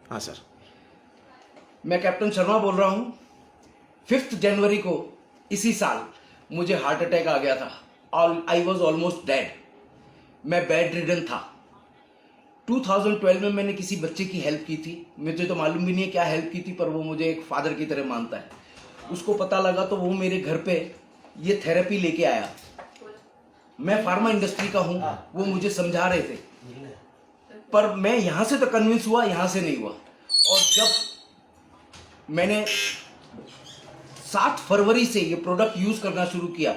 हाँ सर। मैं कैप्टन शर्मा बोल रहा हूँ। 5 जनवरी को इसी साल मुझे हार्ट अटैक आ गया था। I was almost dead. मैं बेड रिडन था। 2012 में मैंने किसी बच्चे की हेल्प की थी। मुझे तो मालूम भी नहीं है क्या हेल्प की थी, पर वो मुझे एक फादर की तरह मानता है। उसको पता लगा तो वो मेरे घर पे ये थेरेपी लेके आया। मैं फार्मा इंडस्ट्री का हूँ, वो मुझे समझा रहे थे, पर मैं यहां से तो कन्विंस हुआ, यहां से नहीं हुआ। और जब मैंने 7 फरवरी से ये प्रोडक्ट यूज करना शुरू किया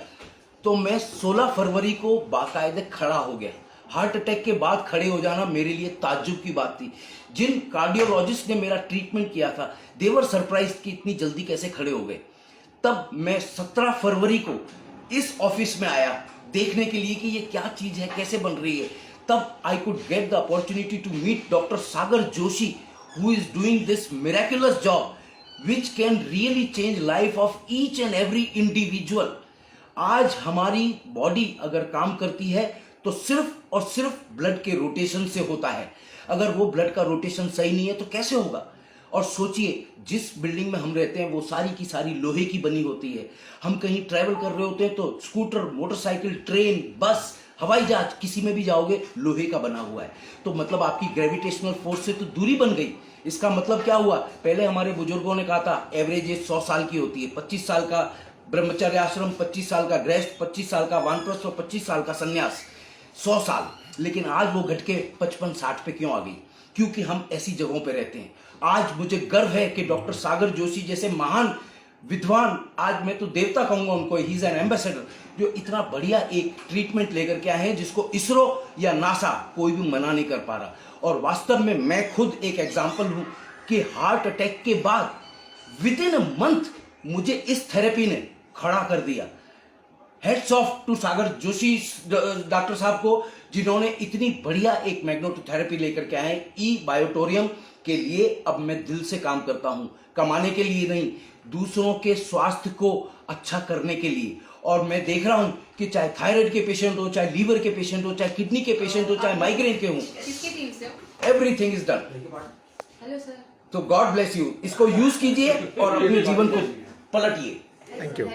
तो मैं 16 फरवरी को बाकायदे खड़ा हो गया। हार्ट अटैक के बाद खड़े हो जाना मेरे लिए ताज्जुब की बात थी। जिन कार्डियोलॉजिस्ट ने मेरा ट्रीटमेंट किया था, दे वर सरप्राइज कि इतनी जल्दी कैसे खड़े हो गए। तब मैं 17 फरवरी को इस ऑफिस में आया देखने के लिए कि ये क्या चीज है, कैसे बन रही है। तब I could get the opportunity to meet doctor Sagar Joshi, who is doing this miraculous job which can really change life of each and every individual। आज हमारी बॉडी अगर काम करती है तो सिर्फ और सिर्फ ब्लड के रोटेशन से होता है। अगर वो ब्लड का रोटेशन सही नहीं है तो कैसे होगा। और सोचिए, जिस बिल्डिंग में हम रहते हैं वो सारी की सारी लोहे की बनी होती है। हम कहीं ट्रैवल कर रहे होते हैं तो स्कूटर, मोटरसाइकिल, ट्रेन, बस, हवाई जहाज, किसी में भी जाओगे लोहे का बना हुआ है। तो मतलब आपकी ग्रेविटेशनल फोर्स से तो दूरी बन गई। इसका मतलब क्या हुआ, पहले हमारे बुजुर्गों ने कहा था एवरेज एज 100 साल की होती है। 25 साल का ब्रह्मचर्य आश्रम, 25 साल का गृहस्थ, 25 साल का वानप्रस्थ और 25 साल का सन्यास, 100 साल। लेकिन आज वो घट के 55-60 पे क्यों आ गई? क्योंकि हम ऐसी जगहों पे रहते हैं। आज मुझे गर्व है कि डॉक्टर सागर जोशी जैसे महान विद्वान, आज मैं तो देवता कहूंगा उनको, ही इज एन एम्बेसडर, जो इतना बढ़िया एक ट्रीटमेंट लेकर के आए हैं जिसको इसरो या नासा कोई भी मना नहीं कर पा रहा। और वास्तव में मैं खुद एक एग्जाम्पल हूं कि हार्ट अटैक के बाद विद इन अ मंथ मुझे इस थेरेपी ने खड़ा कर दिया। Heads off to Sagar Joshi doctor साहब को, जिन्होंने इतनी बढ़िया एक मैग्नेटोथेरेपी लेकर के आए ई बायोटोरियम के लिए। अब मैं दिल से काम करता हूं, कमाने के लिए नहीं, दूसरों के स्वास्थ्य को अच्छा करने के लिए। और मैं देख रहा हूं कि चाहे थायराइड के पेशेंट हो, चाहे लीवर के पेशेंट हो, चाहे किडनी के पेशेंट हो, चाहे माइग्रेन के हो, everything is done. Hello sir. तो गॉड ब्लेस यू। इसको यूज कीजिए और अपने जीवन को पलटिए। Thank you.